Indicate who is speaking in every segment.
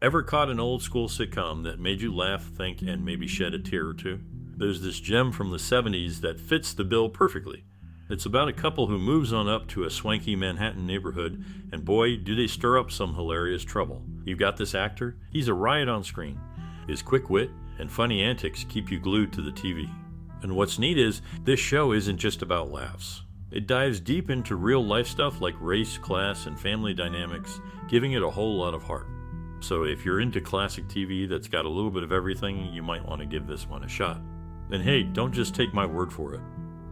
Speaker 1: Ever caught an old school sitcom that made you laugh, think, and maybe shed a tear or two? There's this gem from the 70s that fits the bill perfectly. It's about a couple who moves on up to a swanky Manhattan neighborhood, and boy, do they stir up some hilarious trouble. You've got this actor, he's a riot on screen. His quick wit and funny antics keep you glued to the TV. And what's neat is, this show isn't just about laughs. It dives deep into real life stuff like race, class, and family dynamics, giving it a whole lot of heart. So if you're into classic TV that's got a little bit of everything, you might want to give this one a shot. And hey, don't just take my word for it.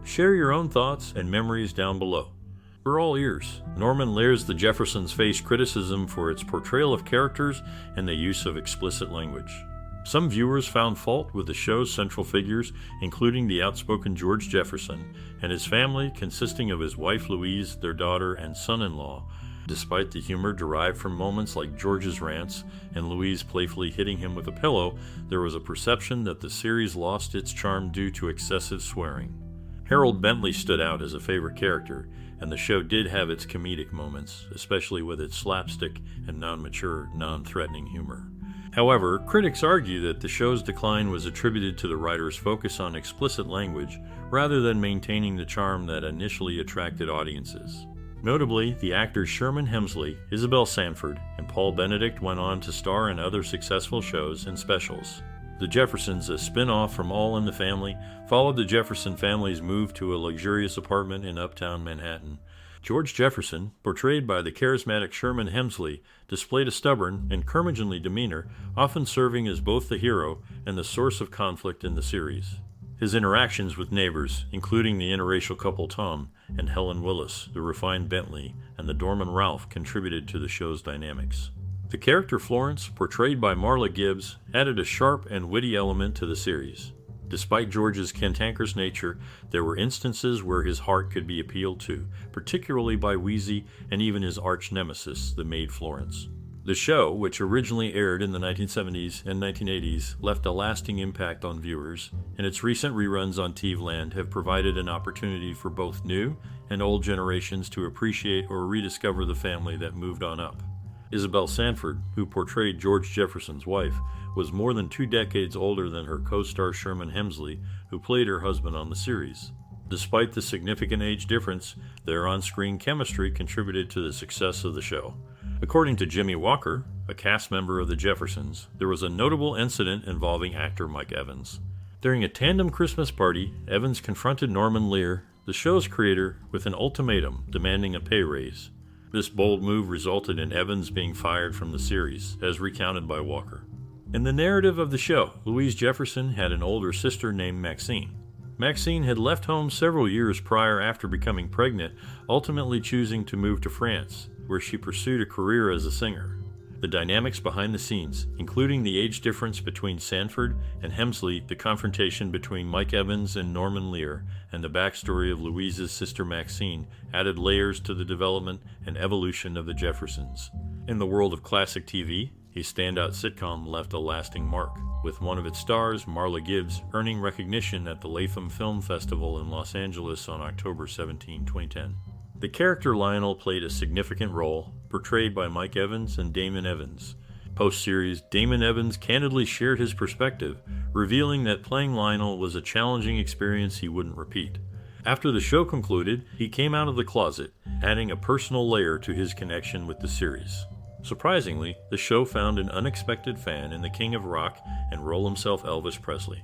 Speaker 1: Share your own thoughts and memories down below. We're all ears. Norman Lear's The Jeffersons face criticism for its portrayal of characters and the use of explicit language. Some viewers found fault with the show's central figures, including the outspoken George Jefferson and his family consisting of his wife Louise, their daughter, and son-in-law. Despite the humor derived from moments like George's rants and Louise playfully hitting him with a pillow, there was a perception that the series lost its charm due to excessive swearing. Harold Bentley stood out as a favorite character, and the show did have its comedic moments, especially with its slapstick and non-mature, non-threatening humor. However, critics argue that the show's decline was attributed to the writer's focus on explicit language rather than maintaining the charm that initially attracted audiences. Notably, the actors Sherman Hemsley, Isabel Sanford, and Paul Benedict went on to star in other successful shows and specials. The Jeffersons, a spin-off from All in the Family, followed the Jefferson family's move to a luxurious apartment in uptown Manhattan. George Jefferson, portrayed by the charismatic Sherman Hemsley, displayed a stubborn and curmudgeonly demeanor, often serving as both the hero and the source of conflict in the series. His interactions with neighbors, including the interracial couple Tom and Helen Willis, the refined Bentley, and the doorman Ralph, contributed to the show's dynamics. The character Florence, portrayed by Marla Gibbs, added a sharp and witty element to the series. Despite George's cantankerous nature, there were instances where his heart could be appealed to, particularly by Wheezy and even his arch-nemesis, the maid Florence. The show, which originally aired in the 1970s and 1980s, left a lasting impact on viewers, and its recent reruns on TVland have provided an opportunity for both new and old generations to appreciate or rediscover the family that moved on up. Isabel Sanford, who portrayed George Jefferson's wife, was more than 2 decades older than her co-star Sherman Hemsley, who played her husband on the series. Despite the significant age difference, their on-screen chemistry contributed to the success of the show. According to Jimmy Walker, a cast member of the Jeffersons, there was a notable incident involving actor Mike Evans. During a tandem Christmas party, Evans confronted Norman Lear, the show's creator, with an ultimatum demanding a pay raise. This bold move resulted in Evans being fired from the series, as recounted by Walker. In the narrative of the show, Louise Jefferson had an older sister named Maxine. Maxine had left home several years prior after becoming pregnant, ultimately choosing to move to France, where she pursued a career as a singer. The dynamics behind the scenes, including the age difference between Sanford and Hemsley, the confrontation between Mike Evans and Norman Lear, and the backstory of Louise's sister Maxine, added layers to the development and evolution of the Jeffersons. In the world of classic TV, a standout sitcom left a lasting mark, with one of its stars, Marla Gibbs, earning recognition at the Latham Film Festival in Los Angeles on October 17, 2010. The character Lionel played a significant role, portrayed by Mike Evans and Damon Evans. Post-series, Damon Evans candidly shared his perspective, revealing that playing Lionel was a challenging experience he wouldn't repeat. After the show concluded, he came out of the closet, adding a personal layer to his connection with the series. Surprisingly, the show found an unexpected fan in the King of Rock and roll himself Elvis Presley.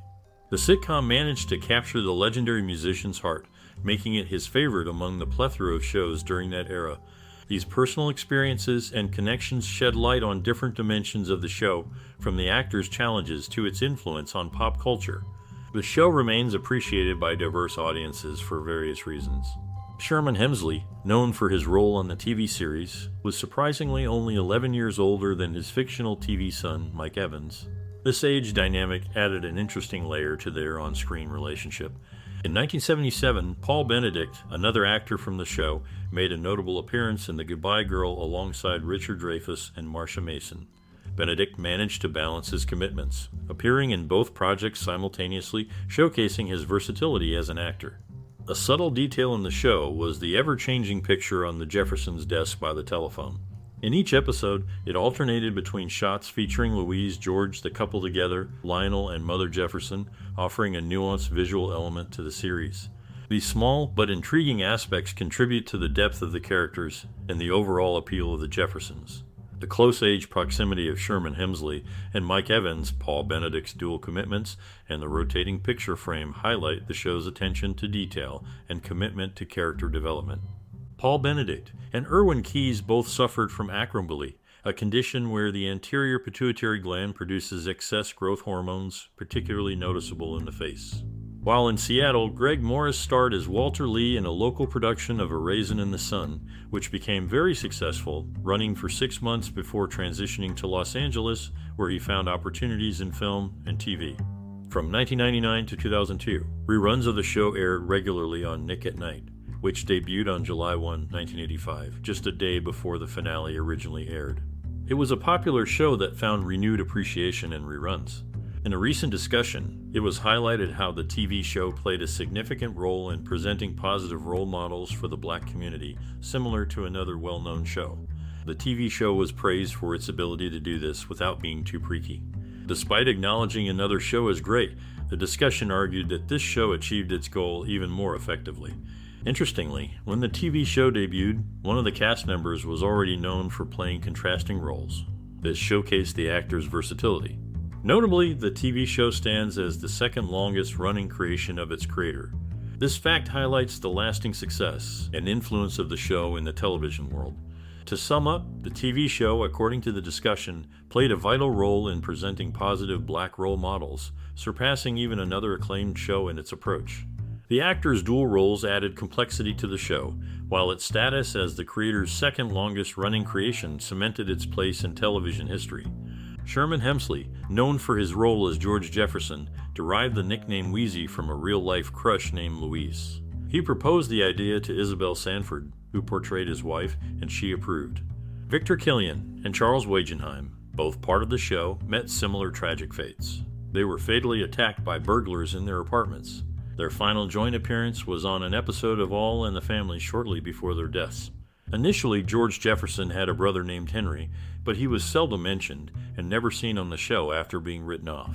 Speaker 1: The sitcom managed to capture the legendary musician's heart, making it his favorite among the plethora of shows during that era. These personal experiences and connections shed light on different dimensions of the show, from the actor's challenges to its influence on pop culture. The show remains appreciated by diverse audiences for various reasons. Sherman Hemsley, known for his role on the TV series, was surprisingly only 11 years older than his fictional TV son, Mike Evans. This age dynamic added an interesting layer to their on-screen relationship. In 1977, Paul Benedict, another actor from the show, made a notable appearance in The Goodbye Girl alongside Richard Dreyfuss and Marsha Mason. Benedict managed to balance his commitments, appearing in both projects simultaneously, showcasing his versatility as an actor. A subtle detail in the show was the ever-changing picture on the Jeffersons' desk by the telephone. In each episode, it alternated between shots featuring Louise, George, the couple together, Lionel, and Mother Jefferson, offering a nuanced visual element to the series. These small but intriguing aspects contribute to the depth of the characters and the overall appeal of the Jeffersons. The close age proximity of Sherman Hemsley and Mike Evans, Paul Benedict's dual commitments, and the rotating picture frame highlight the show's attention to detail and commitment to character development. Paul Benedict and Irwin Keyes both suffered from acromegaly, a condition where the anterior pituitary gland produces excess growth hormones, particularly noticeable in the face. While in Seattle, Greg Morris starred as Walter Lee in a local production of A Raisin in the Sun, which became very successful, running for 6 months before transitioning to Los Angeles, where he found opportunities in film and TV. From 1999 to 2002, reruns of the show aired regularly on Nick at Night, which debuted on July 1, 1985, just a day before the finale originally aired. It was a popular show that found renewed appreciation in reruns. In a recent discussion, it was highlighted how the TV show played a significant role in presenting positive role models for the black community, similar to another well-known show. The TV show was praised for its ability to do this without being too preachy. Despite acknowledging another show as great, the discussion argued that this show achieved its goal even more effectively. Interestingly, when the TV show debuted, one of the cast members was already known for playing contrasting roles. This showcased the actor's versatility. Notably, the TV show stands as the second longest running creation of its creator. This fact highlights the lasting success and influence of the show in the television world. To sum up, the TV show, according to the discussion, played a vital role in presenting positive black role models, surpassing even another acclaimed show in its approach. The actors' dual roles added complexity to the show, while its status as the creator's second longest running creation cemented its place in television history. Sherman Hemsley, known for his role as George Jefferson, derived the nickname Wheezy from a real-life crush named Louise. He proposed the idea to Isabel Sanford, who portrayed his wife, and she approved. Victor Killian and Charles Wagenheim, both part of the show, met similar tragic fates. They were fatally attacked by burglars in their apartments. Their final joint appearance was on an episode of All in the Family shortly before their deaths. Initially, George Jefferson had a brother named Henry, but he was seldom mentioned and never seen on the show after being written off.